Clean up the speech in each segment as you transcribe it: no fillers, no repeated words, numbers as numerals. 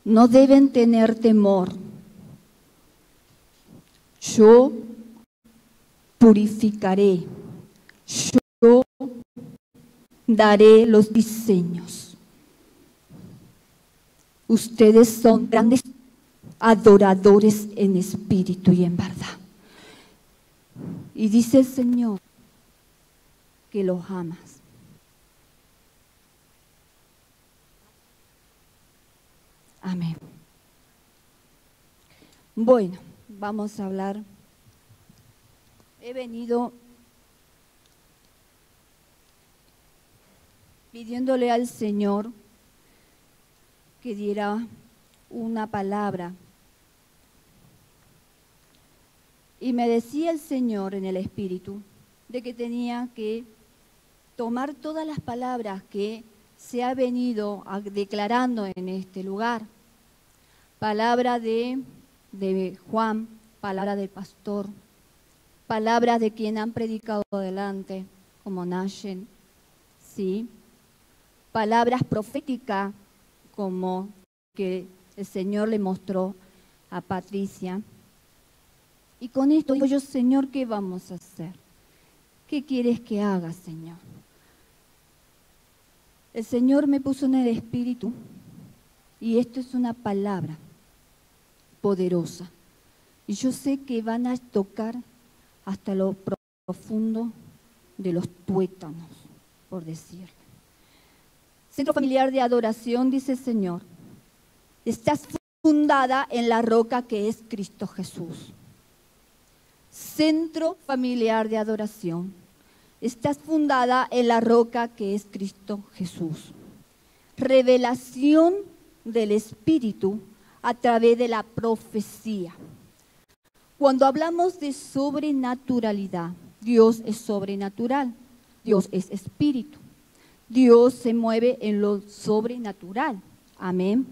No deben tener temor. Yo purificaré. Yo daré los diseños. Ustedes son grandes adoradores en espíritu y en verdad. Y dice el Señor que los amas. Amén. Bueno, vamos a hablar. He venido pidiéndole al Señor que diera una palabra. Y me decía el Señor en el Espíritu de que tenía que tomar todas las palabras que se ha venido declarando en este lugar. Palabra de Juan, palabra del pastor, palabras de quien han predicado adelante, como Nashen, ¿sí? Palabras proféticas, como que el Señor le mostró a Patricia. Y con esto digo yo, Señor, ¿qué vamos a hacer? ¿Qué quieres que haga, Señor? El Señor me puso en el Espíritu, y esto es una palabra poderosa. Y yo sé que van a tocar hasta lo profundo de los tuétanos, por decirlo. Centro Familiar de Adoración, dice el Señor, estás fundada en la roca que es Cristo Jesús. Centro Familiar de Adoración, estás fundada en la roca que es Cristo Jesús. Revelación del Espíritu a través de la profecía. Cuando hablamos de sobrenaturalidad, Dios es sobrenatural, Dios es espíritu. Dios se mueve en lo sobrenatural. Amén.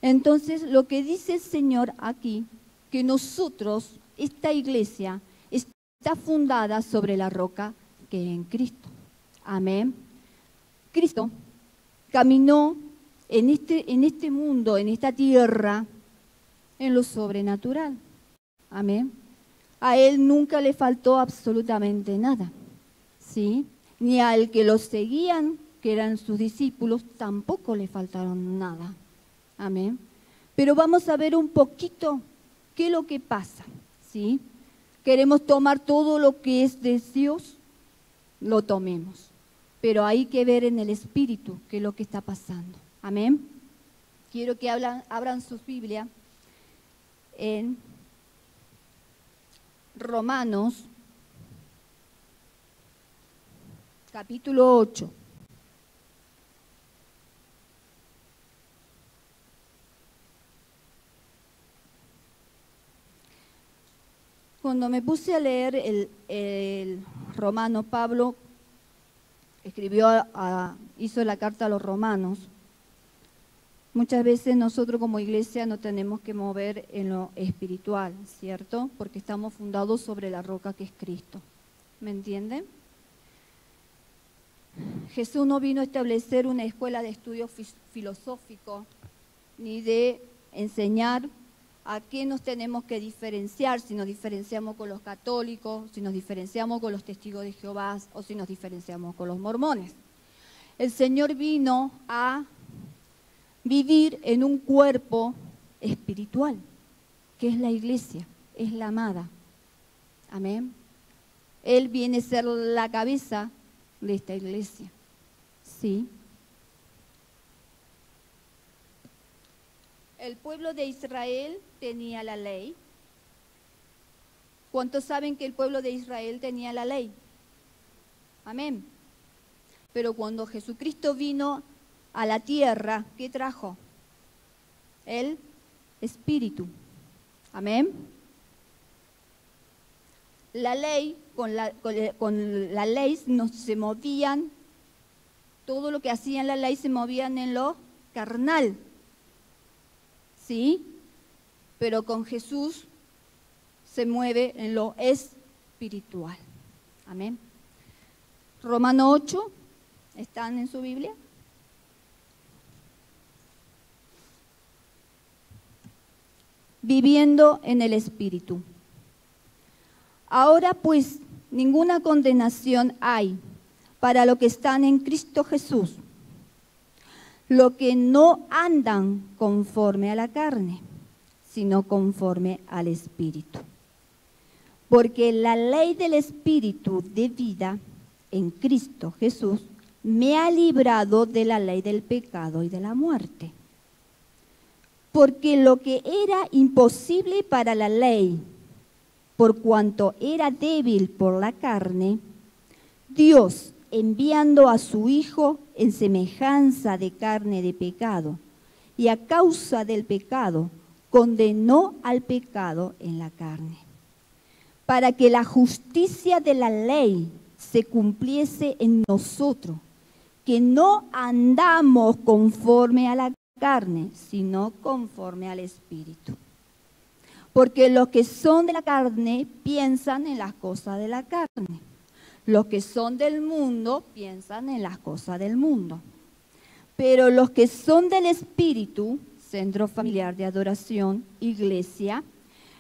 Entonces, lo que dice el Señor aquí, que nosotros, esta iglesia, está fundada sobre la roca que es en Cristo. Amén. Cristo caminó en este mundo, en esta tierra, en lo sobrenatural. Amén. A Él nunca le faltó absolutamente nada, ¿sí? Ni al que los seguían, que eran sus discípulos, tampoco le faltaron nada. Amén. Pero vamos a ver un poquito qué es lo que pasa, ¿sí? Queremos tomar todo lo que es de Dios, lo tomemos. Pero hay que ver en el Espíritu qué es lo que está pasando. Amén. Quiero que abran sus Biblias en Romanos, capítulo 8. Cuando me puse a leer el Romano, Pablo hizo la carta a los romanos. Muchas veces nosotros como iglesia no tenemos que mover en lo espiritual, ¿cierto? Porque estamos fundados sobre la roca que es Cristo. ¿Me entienden? Jesús no vino a establecer una escuela de estudio filosófico, ni de enseñar a qué nos tenemos que diferenciar, si nos diferenciamos con los católicos, si nos diferenciamos con los testigos de Jehová o si nos diferenciamos con los mormones. El Señor vino a vivir en un cuerpo espiritual, que es la iglesia, es la amada. Amén. Él viene a ser la cabeza de esta iglesia. Sí. El pueblo de Israel tenía la ley. ¿Cuántos saben que el pueblo de Israel tenía la ley? Amén. Pero cuando Jesucristo vino a la tierra, ¿qué trajo? El Espíritu. Amén. La ley, con la ley no se movían, todo lo que hacían la ley se movían en lo carnal. ¿Sí? Pero con Jesús se mueve en lo espiritual. Amén. Romano 8, ¿están en su Biblia? viviendo en el Espíritu. Ahora pues, ninguna condenación hay para los que están en Cristo Jesús, los que no andan conforme a la carne, sino conforme al Espíritu. Porque la ley del Espíritu de vida en Cristo Jesús me ha librado de la ley del pecado y de la muerte. Porque lo que era imposible para la ley, por cuanto era débil por la carne, Dios, enviando a su Hijo en semejanza de carne de pecado, y a causa del pecado, condenó al pecado en la carne, para que la justicia de la ley se cumpliese en nosotros, que no andamos conforme a la carne, sino conforme al Espíritu. Porque los que son de la carne piensan en las cosas de la carne. Los que son del mundo piensan en las cosas del mundo. Pero los que son del Espíritu, Centro Familiar de Adoración, Iglesia,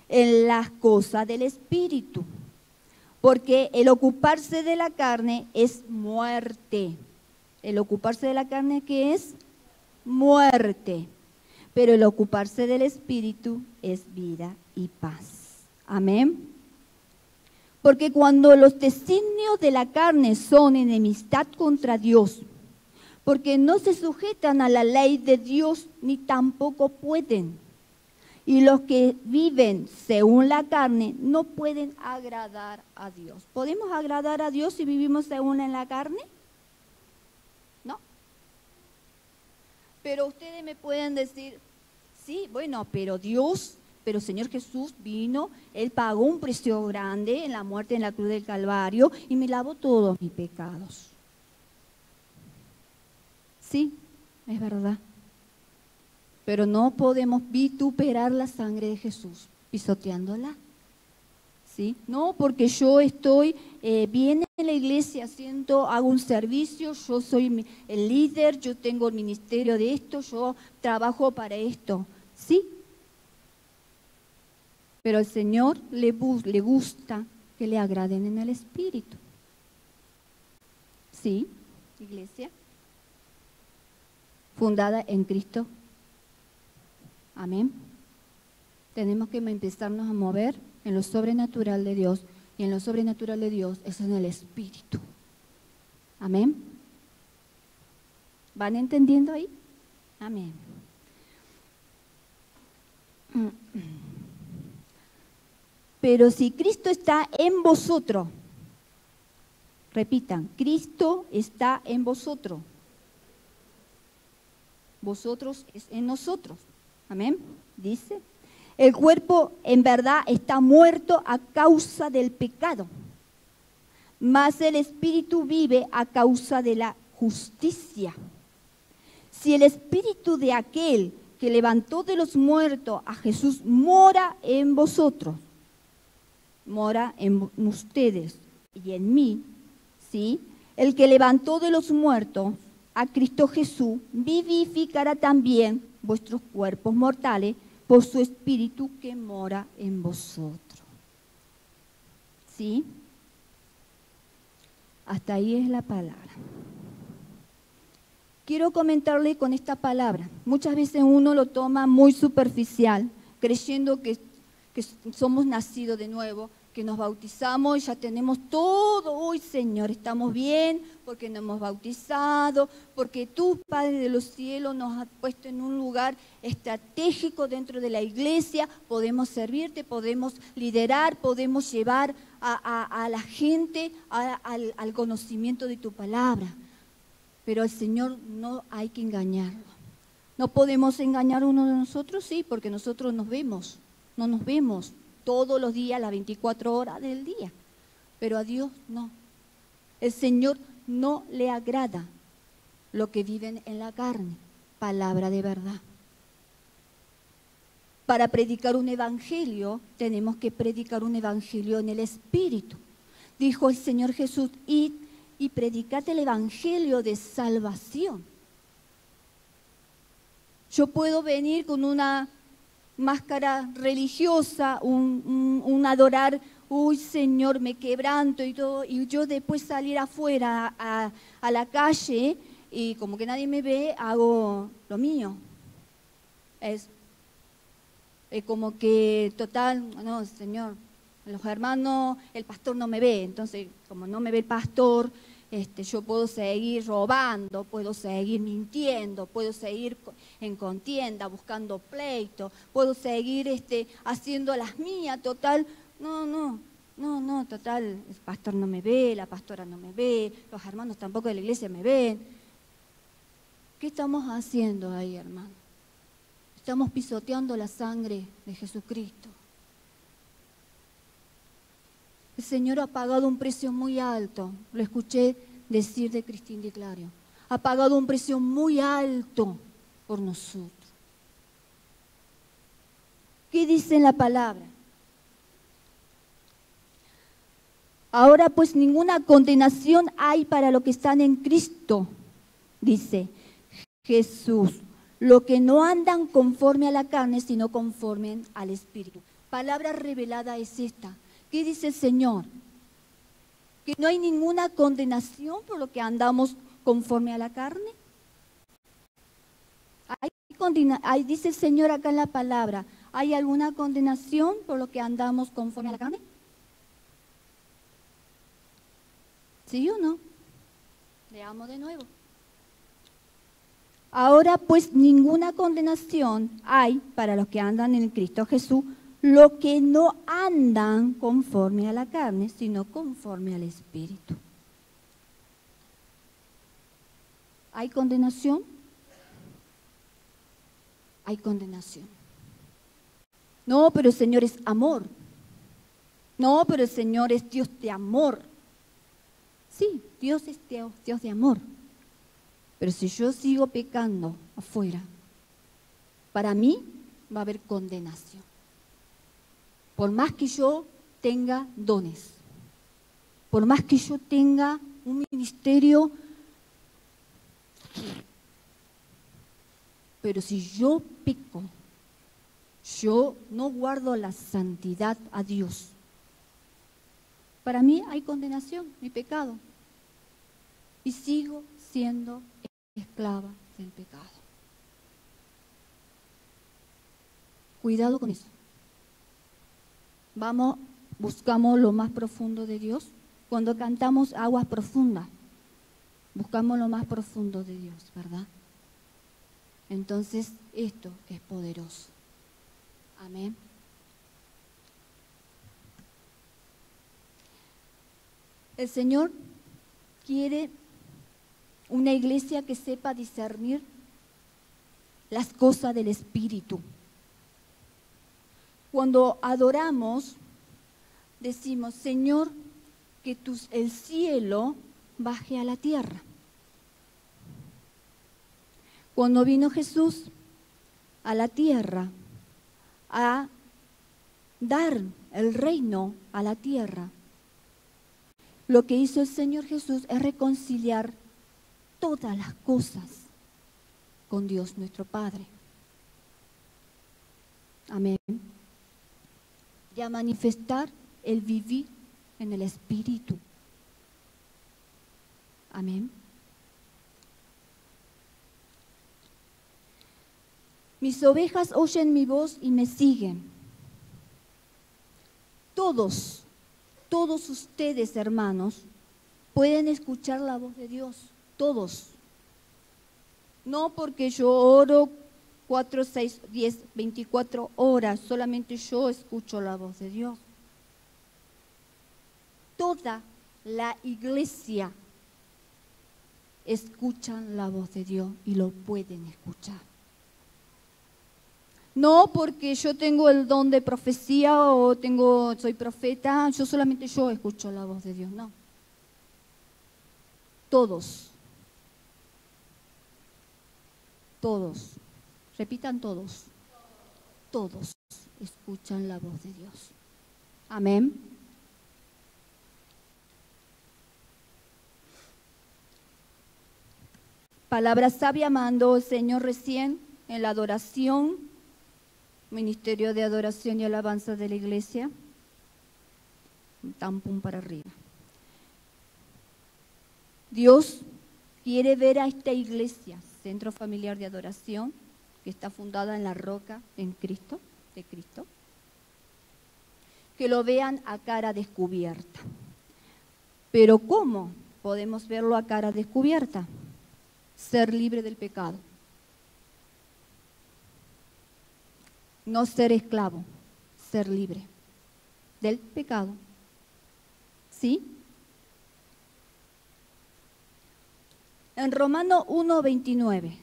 en las cosas del Espíritu. Porque el ocuparse de la carne es muerte. El ocuparse de la carne, ¿qué es? Muerte. Pero el ocuparse del Espíritu es vida y paz. Amén. Porque cuando los designios de la carne son enemistad contra Dios, porque no se sujetan a la ley de Dios ni tampoco pueden. Y los que viven según la carne no pueden agradar a Dios. ¿Podemos agradar a Dios si vivimos según en la carne? No. Pero ustedes me pueden decir, sí, bueno, pero Señor Jesús vino, Él pagó un precio grande en la muerte en la cruz del Calvario y me lavó todos mis pecados. Sí, es verdad. Pero no podemos vituperar la sangre de Jesús pisoteándola. ¿Sí? No, porque yo estoy bien en la iglesia, hago un servicio, yo soy el líder, yo tengo el ministerio de esto, yo trabajo para esto. Sí. Pero al Señor le gusta que le agraden en el Espíritu. Sí, iglesia, fundada en Cristo. Amén. Tenemos que empezarnos a mover en lo sobrenatural de Dios. Y en lo sobrenatural de Dios es en el Espíritu. Amén. ¿Van entendiendo ahí? Amén. Pero si Cristo está en vosotros, repitan, Cristo está en vosotros. Vosotros es en nosotros. Amén. Dice, el cuerpo en verdad está muerto a causa del pecado, mas el espíritu vive a causa de la justicia. Si el espíritu de aquel que levantó de los muertos a Jesús mora en vosotros, mora en ustedes y en mí, ¿sí? El que levantó de los muertos a Cristo Jesús vivificará también vuestros cuerpos mortales por su espíritu que mora en vosotros. ¿Sí? Hasta ahí es la palabra. Quiero comentarle con esta palabra. Muchas veces uno lo toma muy superficial, creyendo que somos nacidos de nuevo, que nos bautizamos y ya tenemos todo. Hoy, Señor, estamos bien porque nos hemos bautizado, porque tú, Padre de los cielos, nos has puesto en un lugar estratégico dentro de la iglesia. Podemos servirte, podemos liderar, podemos llevar a la gente al conocimiento de tu palabra. Pero al Señor no hay que engañarlo. No podemos engañar uno de nosotros, sí, porque nosotros nos vemos, no nos vemos todos los días, las 24 horas del día. Pero a Dios no. El Señor no le agrada lo que viven en la carne. Palabra de verdad. Para predicar un evangelio, tenemos que predicar un evangelio en el Espíritu. Dijo el Señor Jesús, id y predicad el evangelio de salvación. Yo puedo venir con una máscara religiosa, un adorar, uy Señor, me quebranto y todo, y yo después salir afuera a la calle y como que nadie me ve, hago lo mío. Es como que total, no, Señor, los hermanos, el pastor no me ve, entonces como no me ve el pastor, yo puedo seguir robando, puedo seguir mintiendo, puedo seguir en contienda, buscando pleito, puedo seguir haciendo las mías, total, no, total, el pastor no me ve, la pastora no me ve, los hermanos tampoco de la iglesia me ven. ¿Qué estamos haciendo ahí, hermano? Estamos pisoteando la sangre de Jesucristo. El Señor ha pagado un precio muy alto, lo escuché decir de Cristín Di Clario, ha pagado un precio muy alto por nosotros. ¿Qué dice en la palabra? Ahora pues ninguna condenación hay para los que están en Cristo, dice Jesús, lo que no andan conforme a la carne, sino conforme al Espíritu. Palabra revelada es esta. ¿Qué dice el Señor? Que no hay ninguna condenación por lo que andamos conforme a la carne. Dice el Señor acá en la palabra, ¿hay alguna condenación por lo que andamos conforme a la carne? ¿Sí o no? Leamos de nuevo. Ahora pues ninguna condenación hay para los que andan en Cristo Jesús, lo que no andan conforme a la carne, sino conforme al Espíritu. ¿Hay condenación? Hay condenación. No, pero el Señor es amor. No, pero el Señor es Dios de amor. Sí, Dios es Dios de amor. Pero si yo sigo pecando afuera, para mí va a haber condenación. Por más que yo tenga dones, por más que yo tenga un ministerio, pero si yo peco, yo no guardo la santidad a Dios, para mí hay condenación, mi pecado. Y sigo siendo esclava del pecado. Cuidado con eso. Vamos, buscamos lo más profundo de Dios. Cuando cantamos aguas profundas, buscamos lo más profundo de Dios, ¿verdad? Entonces, esto es poderoso. Amén. El Señor quiere una iglesia que sepa discernir las cosas del Espíritu. Cuando adoramos, decimos, Señor, que el cielo baje a la tierra. Cuando vino Jesús a la tierra a dar el reino a la tierra, lo que hizo el Señor Jesús es reconciliar todas las cosas con Dios nuestro Padre. Amén. Y a manifestar el vivir en el Espíritu. Amén. Mis ovejas oyen mi voz y me siguen. Todos ustedes, hermanos, pueden escuchar la voz de Dios. Todos. No porque yo oro 4, 6, 10, 24 horas, solamente yo escucho la voz de Dios. Toda la iglesia escuchan la voz de Dios y lo pueden escuchar. No porque yo tengo el don de profecía o soy profeta, solamente yo escucho la voz de Dios, no. Todos, repitan todos escuchan la voz de Dios. Amén. Palabra sabia mandó el Señor recién en la adoración. Ministerio de Adoración y Alabanza de la Iglesia. Tampón para arriba. Dios quiere ver a esta iglesia, Centro Familiar de Adoración, que está fundada en la roca en Cristo, de Cristo, que lo vean a cara descubierta. Pero ¿cómo podemos verlo a cara descubierta? Ser libre del pecado. No ser esclavo, ser libre del pecado. ¿Sí? En Romanos 1:29.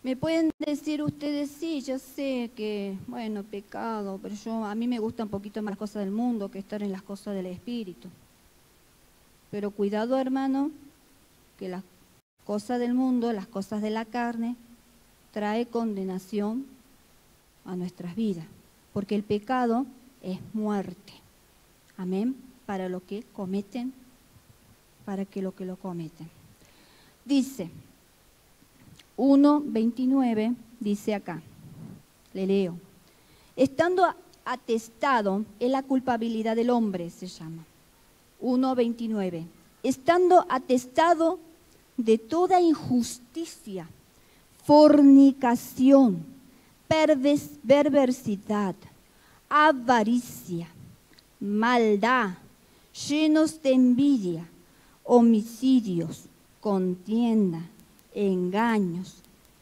Me pueden decir ustedes, sí, yo sé que, bueno, pecado, pero a mí me gustan un poquito más las cosas del mundo que estar en las cosas del Espíritu. Pero cuidado, hermano, que las cosas del mundo, las cosas de la carne, trae condenación a nuestras vidas. Porque el pecado es muerte. Amén. Para lo que cometen, lo que lo cometen. Dice 1:29, dice acá, le leo. Estando atestado, es la culpabilidad del hombre, se llama. 1:29. Estando atestado de toda injusticia, fornicación, perversidad, avaricia, maldad, llenos de envidia, homicidios, contienda, engaños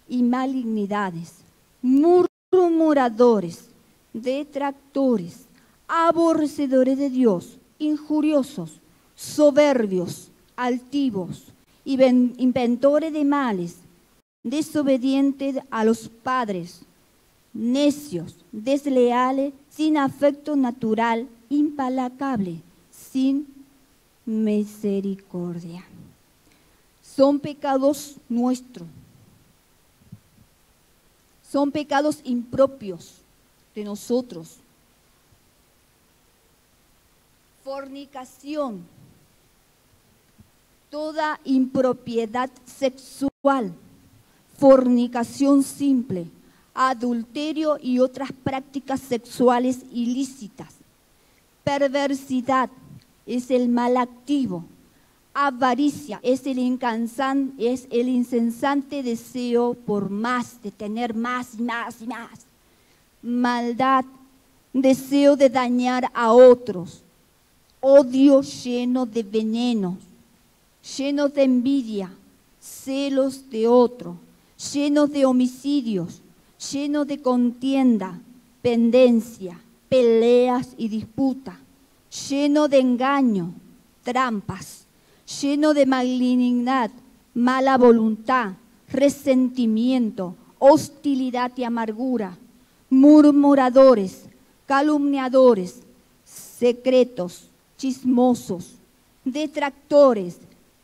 y malignidades, murmuradores, detractores, aborrecedores de Dios, injuriosos, soberbios, altivos, inventores de males, desobedientes a los padres, necios, desleales, sin afecto natural, implacable, sin misericordia. Son pecados nuestros. Son pecados impropios de nosotros. Fornicación, toda impropiedad sexual, fornicación simple, adulterio y otras prácticas sexuales ilícitas. Perversidad es el mal activo. Avaricia es el incesante deseo por más, de tener más y más y más. Maldad, deseo de dañar a otros. Odio lleno de veneno, lleno de envidia, celos de otro, lleno de homicidios, lleno de contienda, pendencia, peleas y disputa, lleno de engaño, trampas, lleno de malignidad, mala voluntad, resentimiento, hostilidad y amargura, murmuradores, calumniadores, secretos, chismosos, detractores,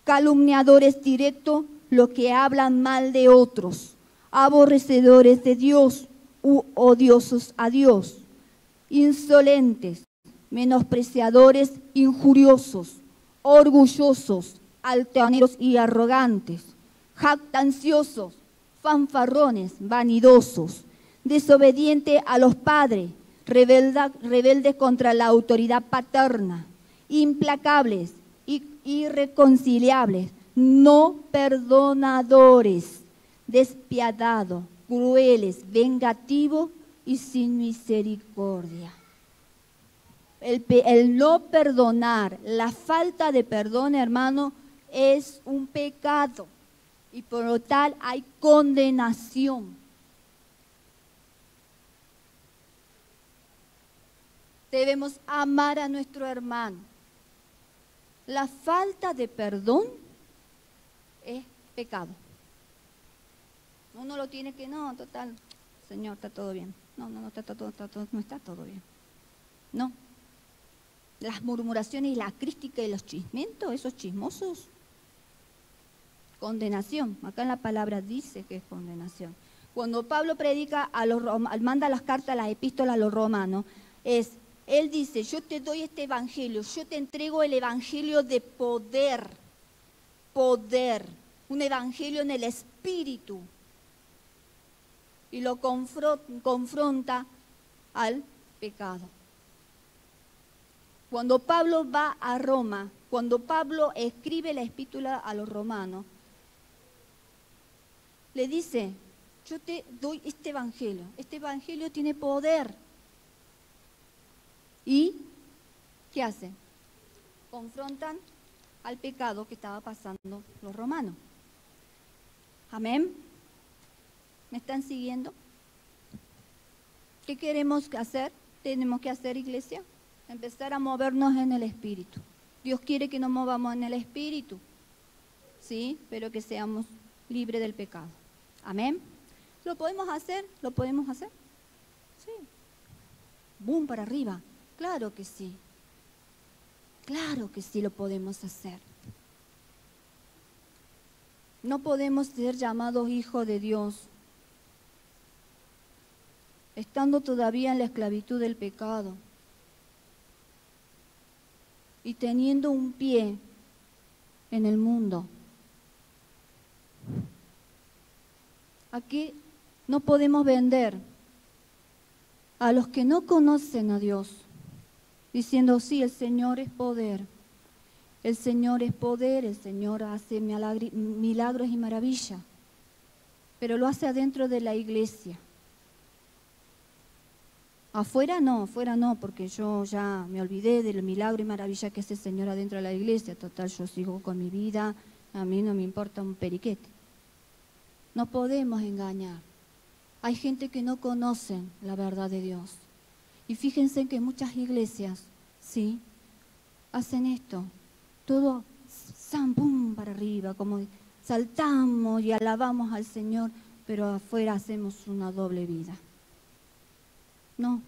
calumniadores directos, los que hablan mal de otros, aborrecedores de Dios u odiosos a Dios, insolentes, menospreciadores, injuriosos, orgullosos, altaneros y arrogantes, jactanciosos, fanfarrones, vanidosos, desobedientes a los padres, rebeldes contra la autoridad paterna, implacables, irreconciliables, no perdonadores, despiadados, crueles, vengativos y sin misericordia. El no perdonar, la falta de perdón, hermano, es un pecado y por lo tal hay condenación. Debemos amar a nuestro hermano. La falta de perdón es pecado. Uno lo tiene que, no, total, Señor, está todo bien. No está todo bien. No. Las murmuraciones y la crítica y los chismentos, esos chismosos, condenación. Acá en la palabra dice que es condenación. Cuando Pablo predica, manda las cartas, las epístolas a los romanos, él dice, yo te doy este evangelio, yo te entrego el evangelio de poder, un evangelio en el espíritu, y lo confronta al pecado. Cuando Pablo va a Roma, cuando Pablo escribe la epístola a los romanos, le dice, yo te doy este evangelio tiene poder. ¿Y qué hacen? Confrontan al pecado que estaba pasando los romanos. Amén. ¿Me están siguiendo? ¿Qué queremos hacer? Tenemos que hacer, iglesia, empezar a movernos en el Espíritu. Dios quiere que nos movamos en el Espíritu, ¿sí? Pero que seamos libres del pecado. Amén. ¿Lo podemos hacer? ¿Lo podemos hacer? Sí. ¡Bum! Para arriba. Claro que sí. Claro que sí lo podemos hacer. No podemos ser llamados hijos de Dios estando todavía en la esclavitud del pecado y teniendo un pie en el mundo. Aquí no podemos vender a los que no conocen a Dios, diciendo, sí, el Señor es poder, el Señor es poder, el Señor hace milagros y maravillas, pero lo hace adentro de la iglesia. Afuera no, porque yo ya me olvidé del milagro y maravilla que hace el Señor adentro de la iglesia. Total, yo sigo con mi vida, a mí no me importa un periquete. No podemos engañar. Hay gente que no conocen la verdad de Dios. Y fíjense que muchas iglesias, sí, hacen esto. Todo, ¡zam, pum!, para arriba, como saltamos y alabamos al Señor, pero afuera hacemos una doble vida. No.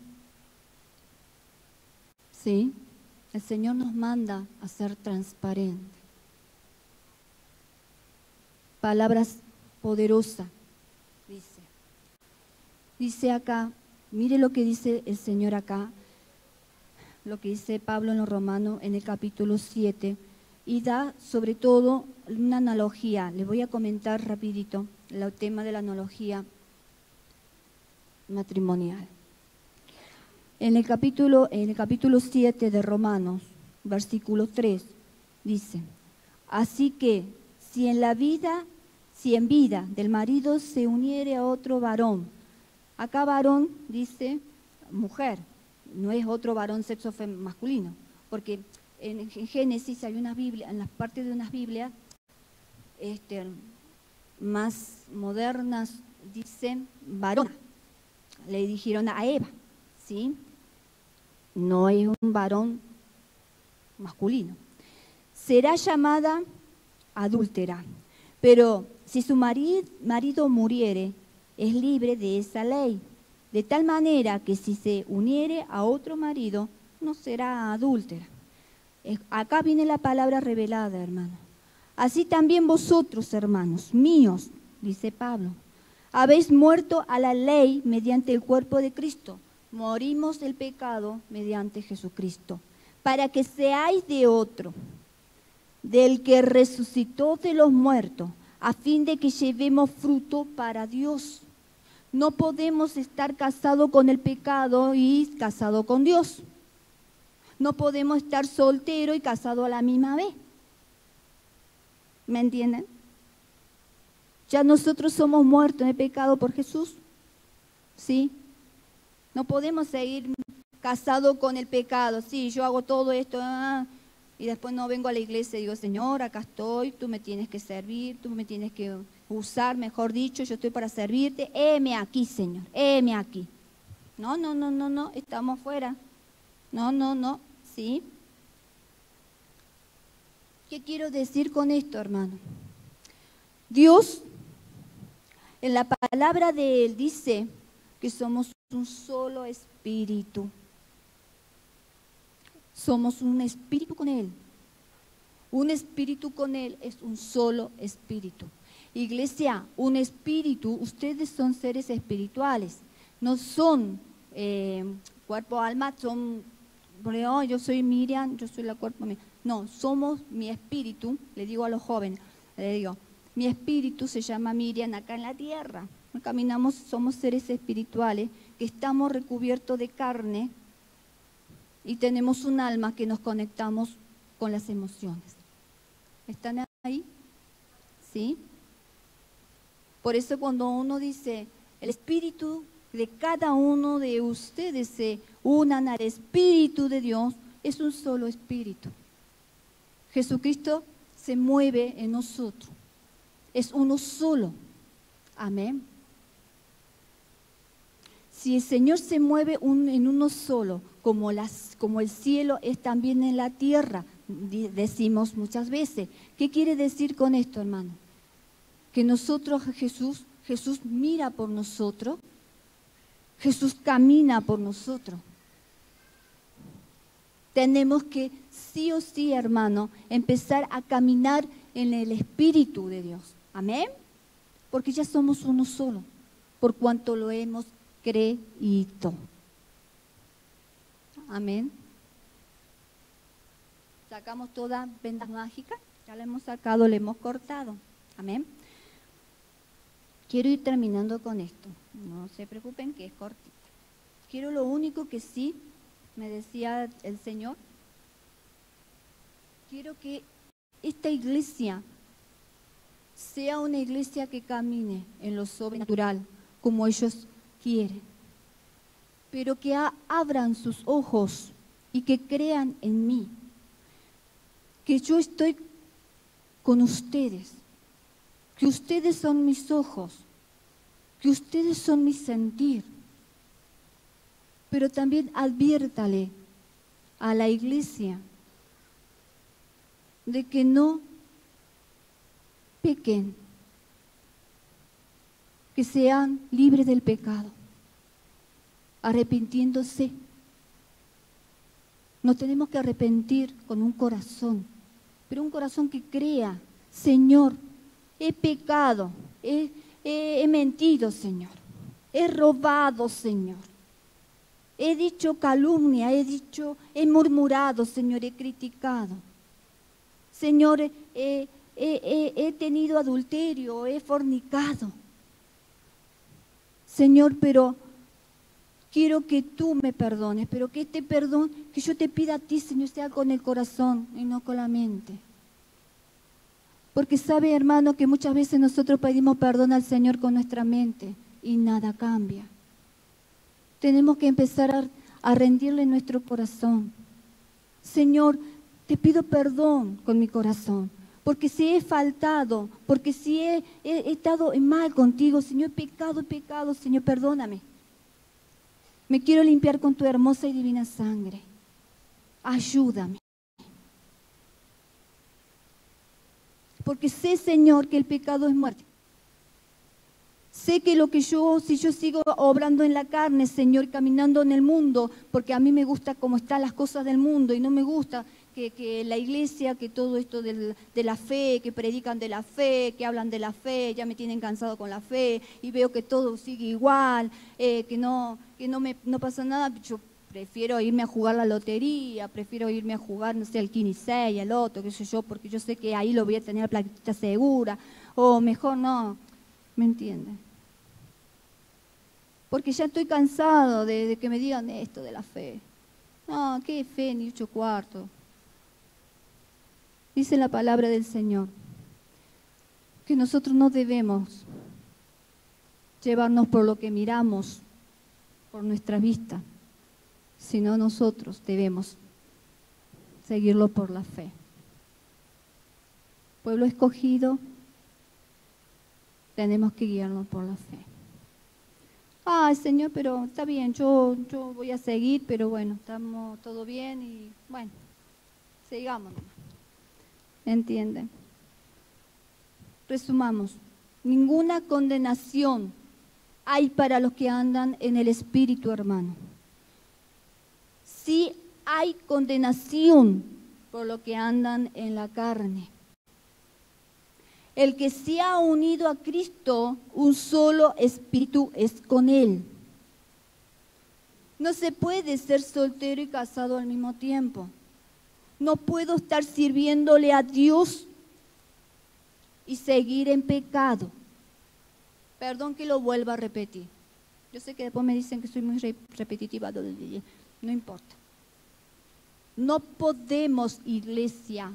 Sí, el Señor nos manda a ser transparentes. Palabras poderosas, dice. Dice acá, mire lo que dice el Señor acá, lo que dice Pablo en los Romanos en el capítulo 7, y da sobre todo una analogía. Les voy a comentar rapidito el tema de la analogía matrimonial. En el capítulo 7 de Romanos, versículo 3, dice, así que si en vida del marido se uniere a otro varón, acá varón dice mujer, no es otro varón sexo masculino, porque en Génesis hay una Biblia, en las partes de unas Biblias más modernas dicen varona, le dijeron a Eva, ¿sí? No es un varón masculino. Será llamada adúltera, pero si su marido muriere, es libre de esa ley, de tal manera que si se uniere a otro marido, no será adúltera. Acá viene la palabra revelada, hermano. Así también vosotros, hermanos míos, dice Pablo, habéis muerto a la ley mediante el cuerpo de Cristo. Morimos del pecado mediante Jesucristo, para que seáis de otro, del que resucitó de los muertos, a fin de que llevemos fruto para Dios. No podemos estar casados con el pecado y casados con Dios. No podemos estar solteros y casados a la misma vez. ¿Me entienden? Ya nosotros somos muertos en el pecado por Jesús. ¿Sí? No podemos seguir casados con el pecado. Sí, yo hago todo esto y después no vengo a la iglesia y digo, Señor, acá estoy, tú me tienes que servir, tú me tienes que usar, mejor dicho, yo estoy para servirte. Heme aquí, Señor, heme aquí. No, estamos fuera. No, ¿sí? ¿Qué quiero decir con esto, hermano? Dios, en la palabra de Él, dice que somos un solo espíritu. Somos un espíritu con Él. Un espíritu con Él es un solo espíritu. Iglesia, un espíritu, ustedes son seres espirituales. No son cuerpo, alma, son, oh, yo soy Miriam, yo soy la cuerpo. No, somos mi espíritu, le digo a los jóvenes, le digo, mi espíritu se llama Miriam acá en la tierra. caminamos, somos seres espirituales, que estamos recubiertos de carne y tenemos un alma que nos conectamos con las emociones. ¿Están ahí? ¿Sí? Por eso cuando uno dice, el espíritu de cada uno de ustedes se unan al espíritu de Dios, es un solo espíritu. Jesucristo se mueve en nosotros, es uno solo. Amén. Si el Señor se mueve en uno solo, como el cielo es también en la tierra, decimos muchas veces. ¿Qué quiere decir con esto, hermano? Que nosotros, Jesús mira por nosotros, Jesús camina por nosotros. Tenemos que, sí o sí, hermano, empezar a caminar en el Espíritu de Dios. Amén. Porque ya somos uno solo, por cuanto lo hemos creído. Amén. Sacamos toda vendas mágicas, ya la hemos sacado, la hemos cortado. Amén. Quiero ir terminando con esto. No se preocupen que es cortita. Quiero lo único que sí, me decía el Señor, quiero que esta iglesia sea una iglesia que camine en lo sobrenatural, como ellos quieren, pero que abran sus ojos y que crean en mí, que yo estoy con ustedes, que ustedes son mis ojos, que ustedes son mi sentir. Pero también adviértale a la iglesia de que no pequen, que sean libres del pecado, arrepintiéndose. Nos tenemos que arrepentir con un corazón, pero un corazón que crea, Señor, he pecado, he mentido, Señor, he robado, Señor, he dicho calumnia, he murmurado, Señor, he criticado, Señor, he tenido adulterio, he fornicado, Señor, pero quiero que tú me perdones, pero que este perdón que yo te pida a ti, Señor, sea con el corazón y no con la mente. Porque sabe, hermano, que muchas veces nosotros pedimos perdón al Señor con nuestra mente y nada cambia. Tenemos que empezar a rendirle nuestro corazón. Señor, te pido perdón con mi corazón, porque si he faltado, porque si he estado mal contigo, Señor, he pecado, Señor, perdóname. Me quiero limpiar con tu hermosa y divina sangre. Ayúdame. Porque sé, Señor, que el pecado es muerte. Sé que si yo sigo obrando en la carne, Señor, caminando en el mundo, porque a mí me gusta cómo están las cosas del mundo y no me gusta que la iglesia, que todo esto de la fe, que predican de la fe, que hablan de la fe, ya me tienen cansado con la fe y veo que todo sigue igual, que no pasa nada. Yo prefiero irme a jugar la lotería, prefiero irme a jugar, no sé, al 15, al otro, qué sé yo, porque yo sé que ahí lo voy a tener la platita segura, o mejor no, ¿me entienden? Porque ya estoy cansado de que me digan esto de la fe. No, qué fe, ni 8 cuartos. Dice la palabra del Señor que nosotros no debemos llevarnos por lo que miramos, por nuestra vista, sino nosotros debemos seguirlo por la fe. Pueblo escogido, tenemos que guiarnos por la fe. Ay, Señor, pero está bien, yo voy a seguir, pero bueno, estamos todo bien y bueno, sigamos nomás. ¿Entienden? Resumamos. Ninguna condenación hay para los que andan en el Espíritu, hermano. Sí hay condenación por los que andan en la carne. El que se ha unido a Cristo, un solo espíritu es con Él. No se puede ser soltero y casado al mismo tiempo. No puedo estar sirviéndole a Dios y seguir en pecado. Perdón que lo vuelva a repetir. Yo sé que después me dicen que soy muy repetitiva, no importa. No podemos, iglesia,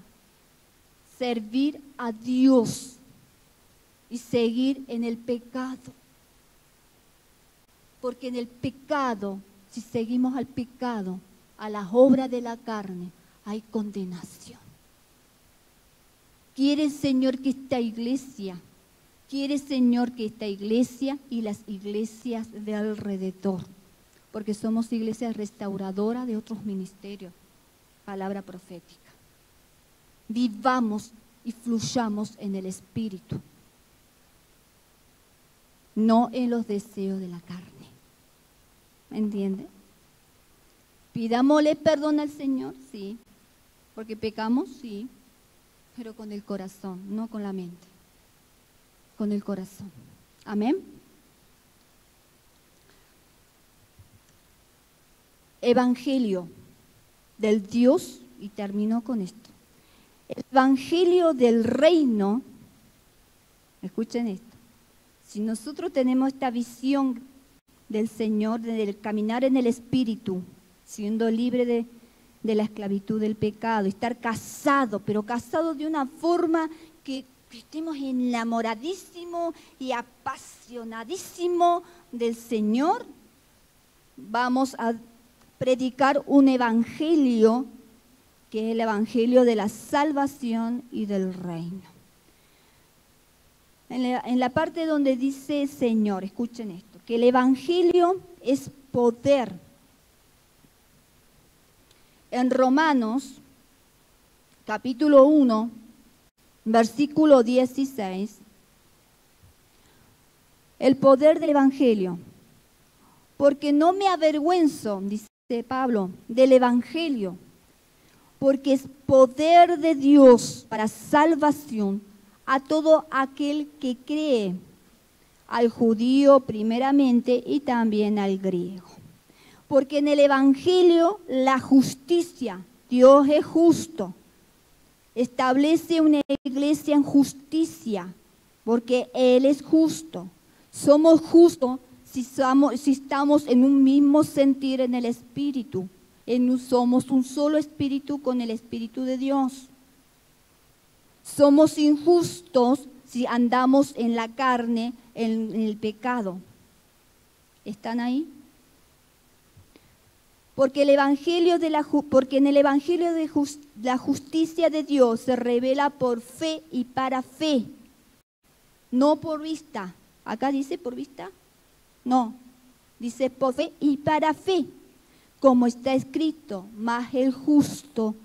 servir a Dios y seguir en el pecado. Porque en el pecado, si seguimos al pecado, a las obras de la carne, hay condenación. Quiere el Señor que esta iglesia, y las iglesias de alrededor, porque somos iglesias restauradoras de otros ministerios, palabra profética, vivamos y fluyamos en el Espíritu, no en los deseos de la carne. ¿Me entiende? Pidámosle perdón al Señor, sí, porque pecamos, sí, pero con el corazón, no con la mente, con el corazón. Amén. Evangelio del Dios, y termino con esto. El evangelio del reino, escuchen esto, si nosotros tenemos esta visión del Señor, del caminar en el Espíritu, siendo libre de la esclavitud del pecado, estar casado, pero casado de una forma que estemos enamoradísimos y apasionadísimos del Señor, vamos a predicar un evangelio que es el evangelio de la salvación y del reino. En la parte donde dice Señor, escuchen esto, que el evangelio es poder. En Romanos, capítulo 1, versículo 16, el poder del evangelio. Porque no me avergüenzo, dice Pablo, del evangelio, porque es poder de Dios para salvación a todo aquel que cree, al judío primeramente y también al griego. Porque en el evangelio la justicia, Dios es justo, establece una iglesia en justicia, porque Él es justo. Somos justos si estamos en un mismo sentir en el Espíritu. Somos un solo Espíritu con el Espíritu de Dios. Somos injustos si andamos en la carne, en el pecado. ¿Están ahí? Porque en el evangelio de la justicia de Dios se revela por fe y para fe, no por vista. ¿Acá dice por vista? No, dice por fe y para fe, como está escrito, mas el justo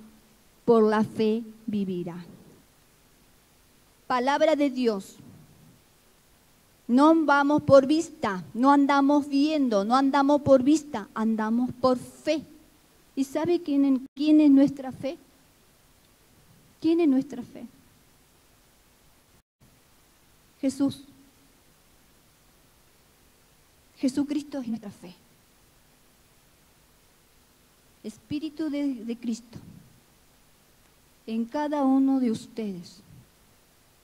por la fe vivirá. Palabra de Dios. No vamos por vista, no andamos viendo, no andamos por vista, andamos por fe. ¿Y sabe quién es nuestra fe? ¿Quién es nuestra fe? Jesús. Jesucristo es nuestra fe. Espíritu de Cristo en cada uno de ustedes.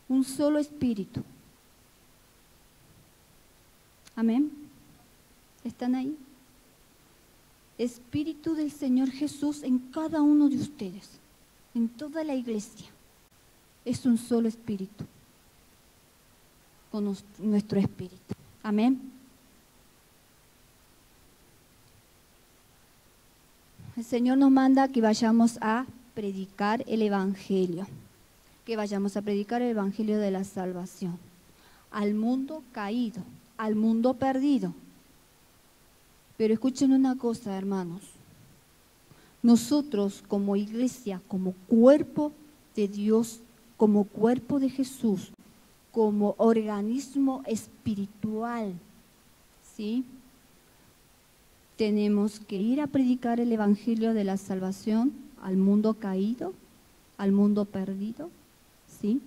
Un solo espíritu. Amén. ¿Están ahí? Espíritu del Señor Jesús en cada uno de ustedes, en toda la iglesia. Es un solo espíritu con nuestro espíritu. Amén. El Señor nos manda que vayamos a predicar el evangelio, que vayamos a predicar el evangelio de la salvación al mundo caído, al mundo perdido. Pero escuchen una cosa, hermanos. Nosotros como iglesia, como cuerpo de Dios, como cuerpo de Jesús, como organismo espiritual, ¿sí? Tenemos que ir a predicar el evangelio de la salvación al mundo caído, al mundo perdido, ¿sí?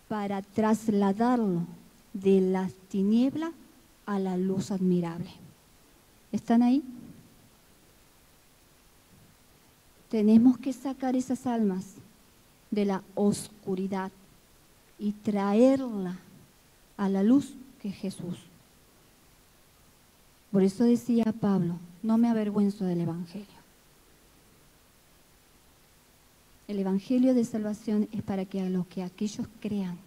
Para trasladarlo de las tinieblas a la luz admirable. ¿Están ahí? Tenemos que sacar esas almas de la oscuridad y traerla a la luz que es Jesús. Por eso decía Pablo, no me avergüenzo del Evangelio. El Evangelio de salvación es para que a los que aquellos crean.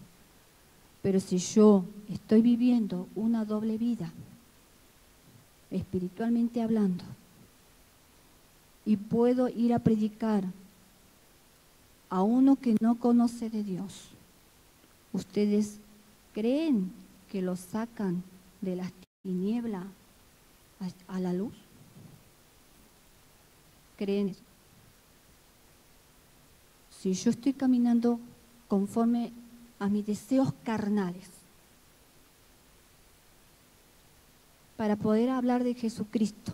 Pero si yo estoy viviendo una doble vida, espiritualmente hablando, y puedo ir a predicar a uno que no conoce de Dios, ¿ustedes creen que lo sacan de las tinieblas a la luz? ¿Creen eso? Si yo estoy caminando conforme a mis deseos carnales, para poder hablar de Jesucristo,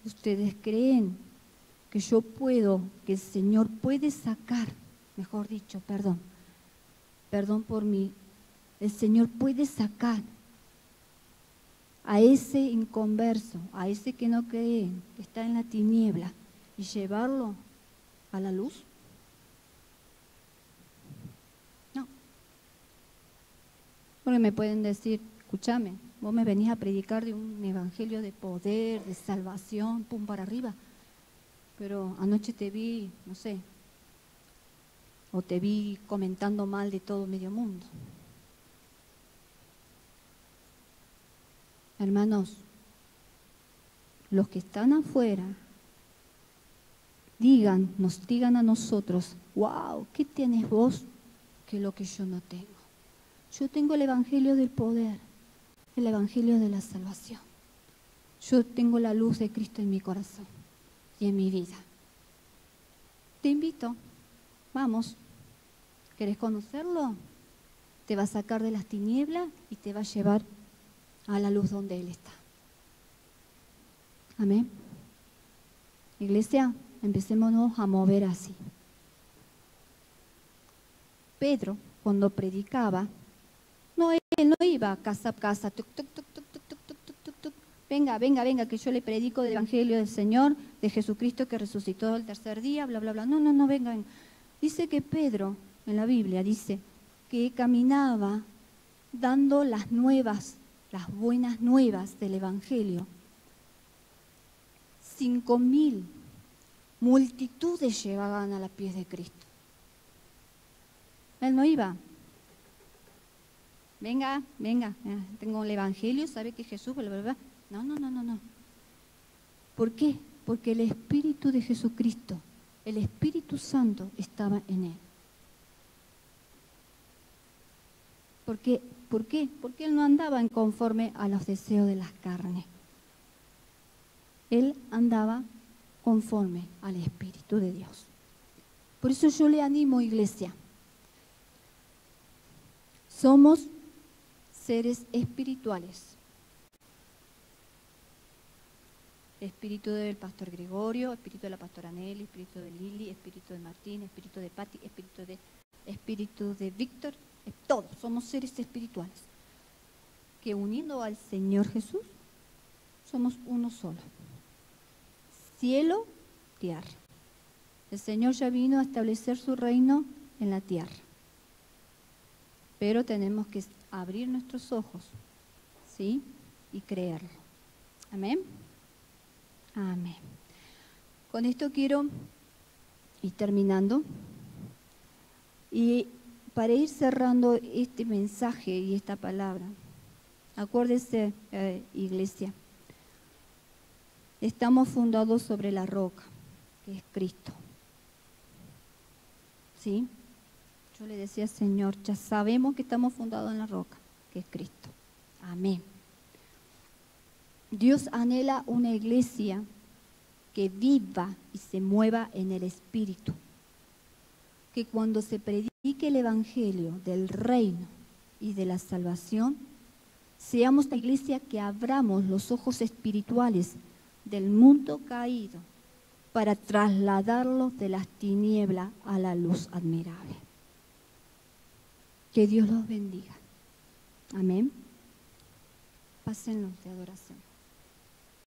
¿ustedes creen que yo puedo, que el Señor puede sacar, mejor dicho, perdón por mí, el Señor puede sacar a ese inconverso, a ese que no cree, que está en la tiniebla, y llevarlo a la luz? No. Porque me pueden decir, escúchame, vos me venís a predicar de un evangelio de poder, de salvación, pum para arriba, pero anoche te vi, no sé, o te vi comentando mal de todo medio mundo. Hermanos, los que están afuera, nos digan a nosotros, wow, ¿qué tienes vos que lo que yo no tengo? Yo tengo el evangelio del poder, el evangelio de la salvación. Yo tengo la luz de Cristo en mi corazón y en mi vida. Te invito, vamos, ¿querés conocerlo? Te va a sacar de las tinieblas y te va a llevar a la luz donde Él está. Amén. Iglesia, empecémonos a mover así. Pedro, cuando predicaba, él no iba casa a casa, tuc, tuc, tuc, tuc, tuc, tuc, tuc, tuc, tuc, tuc. Venga, que yo le predico del Evangelio del Señor, de Jesucristo que resucitó el tercer día, bla, bla, bla. No, venga. Dice que Pedro, en la Biblia, dice que caminaba dando las buenas nuevas del Evangelio. 5.000 multitudes llevaban a los pies de Cristo. Él no iba. Venga, tengo el Evangelio, sabe que Jesús, bla, bla, bla. No. ¿Por qué? Porque el Espíritu de Jesucristo, el Espíritu Santo estaba en él. ¿Por qué? Porque él no andaba en conforme a los deseos de las carnes. Él andaba conforme al Espíritu de Dios. Por eso yo le animo, iglesia. Somos seres espirituales. Espíritu del pastor Gregorio, espíritu de la pastora Nelly, espíritu de Lili, espíritu de Martín, espíritu de Patti, espíritu de Víctor. Todos somos seres espirituales que uniendo al Señor Jesús somos uno solo. Cielo, tierra. El Señor ya vino a establecer su reino en la tierra. Pero tenemos que abrir nuestros ojos, ¿sí? Y creerlo. Amén. Amén. Con esto quiero ir terminando. Y para ir cerrando este mensaje y esta palabra, acuérdese, iglesia, estamos fundados sobre la roca, que es Cristo. ¿Sí? Yo le decía, Señor, ya sabemos que estamos fundados en la roca, que es Cristo. Amén. Dios anhela una iglesia que viva y se mueva en el Espíritu. Que cuando se predique el Evangelio del reino y de la salvación, seamos la iglesia que abramos los ojos espirituales del mundo caído para trasladarlos de las tinieblas a la luz admirable. Que Dios los bendiga. Amén. Pásenlos de adoración.